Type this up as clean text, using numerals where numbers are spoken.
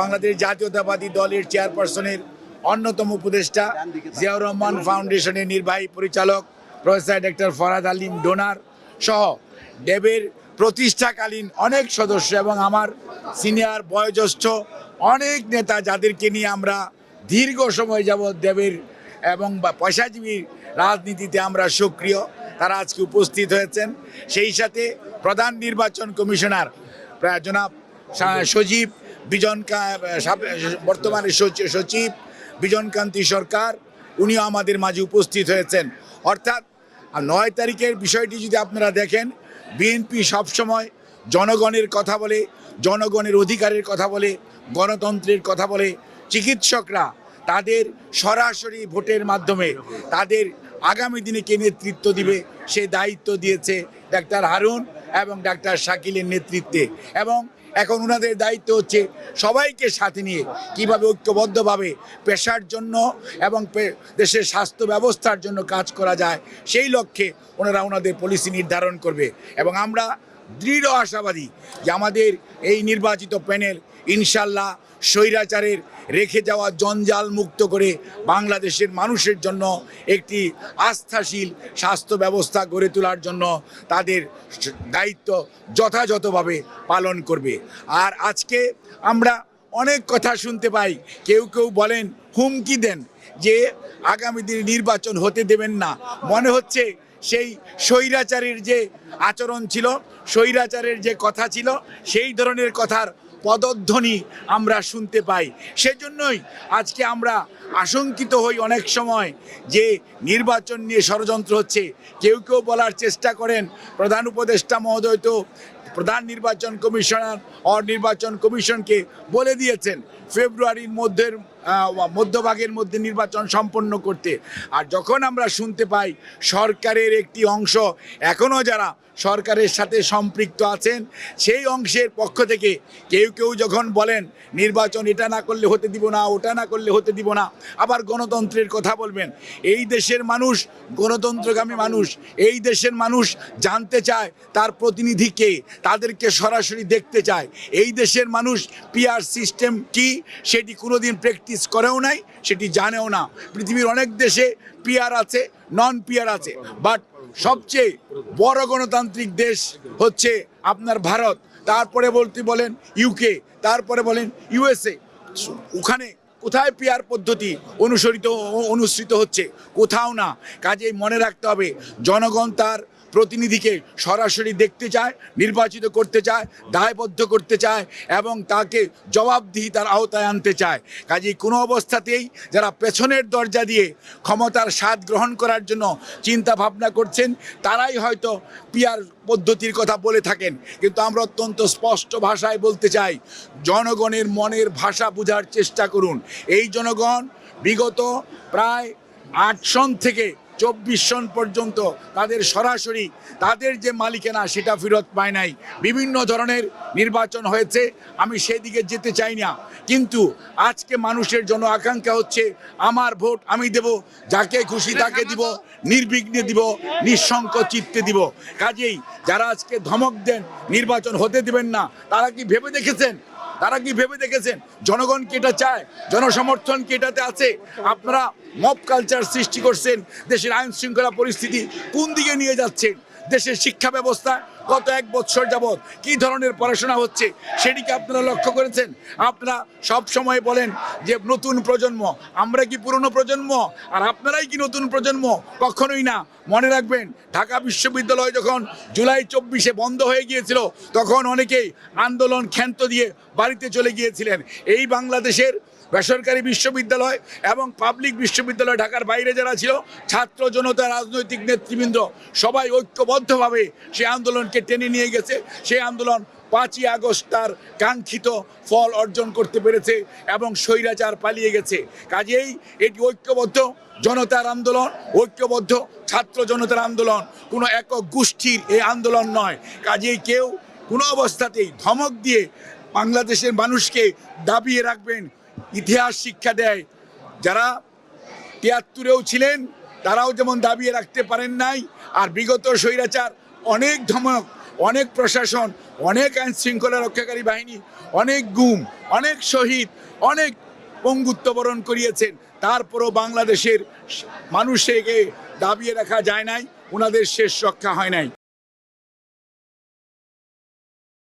বাংলাদেশ জাতীয়তাবাদী দলের চেয়ারপারসনের অন্যতম উপদেষ্টা, জিয়াউর রহমান ফাউন্ডেশনের নির্বাহী পরিচালক প্রফেসর ডক্টর ফরহাদ আলিম ডোনার সহ ড্যাবের প্রতিষ্ঠাকালীন অনেক সদস্য এবং আমার সিনিয়র বয়োজ্যেষ্ঠ অনেক নেতা, যাদেরকে নিয়ে আমরা দীর্ঘ সময় যাবৎ ড্যাবের এবং পয়সাজীবী রাজনীতিতে আমরা সক্রিয়, তারা আজকে উপস্থিত হয়েছেন। সেই সাথে প্রধান নির্বাচন কমিশনার জনাব সচিব বর্তমানে সচিব বিজনকান্তি সরকার, উনিও আমাদের মাঝে উপস্থিত হয়েছেন। অর্থাৎ 9 তারিখের বিষয়টি যদি আপনারা দেখেন, বিএনপি সবসময় জনগণের কথা বলে, জনগণের অধিকারের কথা বলে, গণতন্ত্রের কথা বলে। চিকিৎসকরা তাদের সরাসরি ভোটের মাধ্যমে তাদের আগামী দিনে কে নেতৃত্ব দিবে সে দায়িত্ব দিয়েছে ডাক্তার হারুন এবং ডাক্তার শাকিলের নেতৃত্বে, এবং এখন ওনাদের দায়িত্ব হচ্ছে সবাইকে সাথে নিয়ে কিভাবে ঐক্যবদ্ধভাবে পেশার জন্য এবং দেশের স্বাস্থ্য ব্যবস্থার জন্য কাজ করা যায়, সেই লক্ষ্যে ওনারা ওনাদের পলিসি নির্ধারণ করবে। এবং আমরা দৃঢ় আশাবাদী যে আমাদের এই নির্বাচিত প্যানেল ইনশাল্লাহ স্বৈরাচারের রেখে যাওয়া জঞ্জাল মুক্ত করে বাংলাদেশের মানুষের জন্য একটি আস্থাশীল স্বাস্থ্য ব্যবস্থা গড়ে তোলার জন্য তাদের দায়িত্ব যথাযথভাবে পালন করবে। আর আজকে আমরা অনেক কথা শুনতে পাই, কেউ কেউ বলেন, হুমকি দেন যে আগামী দিনে নির্বাচন হতে দেবেন না। মনে হচ্ছে সেই স্বৈরাচারের যে আচরণ ছিল, স্বৈরাচারের যে কথা ছিল, সেই ধরনের কথার পদধ্বনি আমরা শুনতে পাই। সেজন্যই আজকে আমরা আশঙ্কিত হই অনেক সময় যে নির্বাচন নিয়ে ষড়যন্ত্র হচ্ছে। কেউ কেউ বলার চেষ্টা করেন, প্রধান উপদেষ্টা মহোদয় তো প্রধান নির্বাচন কমিশনার নির্বাচন কমিশনকে বলে দিয়েছেন ফেব্রুয়ারির মধ্যভাগের মধ্যে নির্বাচন সম্পন্ন করতে। আর যখন আমরা শুনতে পাই সরকারের একটি অংশ এখনও যারা সরকারের সাথে সম্পৃক্ত আছেন, সেই অংশের পক্ষ থেকে কেউ কেউ যখন বলেন নির্বাচন এটা না করলে হতে দিব না, ওটা না করলে হতে দিব না, আবার গণতন্ত্রের কথা বলবেন। এই দেশের মানুষ গণতন্ত্রগামী মানুষ, এই দেশের মানুষ জানতে চায় তার প্রতিনিধি কে, তাদেরকে সরাসরি দেখতে চায়। এই দেশের মানুষ পিআর সিস্টেম কি সেটি কোনোদিন প্র্যাকটিস করেও নাই, সেটি জানেও না। পৃথিবীর অনেক দেশে পিআর আছে, নন পিআর আছে, বাট সবচেয়ে বড় গণতান্ত্রিক দেশ হচ্ছে আপনার ভারত, তারপরে বলেন ইউকে, তারপরে বলেন ইউএসএ। ওখানে কোথায় পিআর পদ্ধতি অনুসৃত হচ্ছে? কোথাও না। কাজেই মনে রাখতে হবে, জনগণ তার প্রতিনিধিকে সরাসরি দেখতে চায়, নির্বাচিত করতে চায়, দায়বদ্ধ করতে চায় এবং তাকে জবাবদিহিতার আওতায় আনতে চায়। কাজেই কোনো অবস্থাতেই যারা পেছনের দরজা দিয়ে ক্ষমতার স্বাদ গ্রহণ করার জন্য চিন্তা ভাবনা করছেন, তারাই হয়তো পিআর পদ্ধতির কথা বলে থাকেন। কিন্তু আমরা অত্যন্ত স্পষ্ট ভাষায় বলতে চাই, জনগণের মনের ভাষা বোঝার চেষ্টা করুন। এই জনগণ বিগত প্রায় 8 সন থেকে 24 সন পর্যন্ত তাদের সরাসরি তাদের যে মালিকানা সেটা ফেরত পায় নাই। বিভিন্ন ধরনের নির্বাচন হয়েছে, আমি সেদিকে যেতে চাই না, কিন্তু আজকে মানুষের জন্য আকাঙ্ক্ষা হচ্ছে আমার ভোট আমি দেব, যাকে খুশি তাকে দিব, নির্বিঘ্নে দিব, নিঃশঙ্ক চিত্তে দিব। কাজেই যারা আজকে ধমক দেন নির্বাচন হতে দেবেন না, তারা কি ভেবে দেখেছেন জনগণ কি এটা চায়? জনসমর্থন কি এটাতে আছে? আপনারা মব কালচার সৃষ্টি করছেন, দেশের আইন শৃঙ্খলা পরিস্থিতি কোন দিকে নিয়ে যাচ্ছেন, দেশের শিক্ষা ব্যবস্থা গত 1 বছর যাবৎ কি ধরনের পড়াশোনা হচ্ছে সেদিকে আপনারা লক্ষ্য করেছেন? আপনারা সব সময় বলেন যে নতুন প্রজন্ম, আমরা কি পুরনো প্রজন্ম আর আপনারাই কি নতুন প্রজন্ম? কখনোই না। মনে রাখবেন, ঢাকা বিশ্ববিদ্যালয় যখন জুলাই 24-এ বন্ধ হয়ে গিয়েছিল, তখন অনেকেই আন্দোলন ক্ষান্ত দিয়ে বাড়িতে চলে গিয়েছিলেন। এই বাংলাদেশের বেসরকারি বিশ্ববিদ্যালয় এবং পাবলিক বিশ্ববিদ্যালয় ঢাকার বাইরে যারা ছিল, ছাত্র জনতা, রাজনৈতিক নেতৃবৃন্দ সবাই ঐক্যবদ্ধভাবে সেই আন্দোলনকে টেনে নিয়ে গেছে। সেই আন্দোলন 5ই আগস্ট তার কাঙ্ক্ষিত ফল অর্জন করতে পেরেছে এবং স্বৈরাচার পালিয়ে গেছে। কাজেই এটি ঐক্যবদ্ধ জনতার আন্দোলন, ঐক্যবদ্ধ ছাত্র জনতার আন্দোলন, কোনো একক গোষ্ঠীর এই আন্দোলন নয়। কাজেই কেউ কোনো অবস্থাতেই ধমক দিয়ে বাংলাদেশের মানুষকে দাবিয়ে রাখবেন। ইতিহাস শিক্ষা দেয়, যারা 73-এও ছিলেন তারাও যেমন দাবিয়ে রাখতে পারেন নাই, আর বিগত স্বৈরাচার অনেক ধমক অনেক প্রশাসন, অনেক আইন শৃঙ্খলা রক্ষাকারী বাহিনী, অনেক গুম, অনেক শহীদ, অনেক পঙ্গুত্ব বরণ করিয়েছেন। তারপরও বাংলাদেশের মানুষকে দাবিয়ে রাখা যায় নাই, ওনাদের শেষ রক্ষা হয় নাই।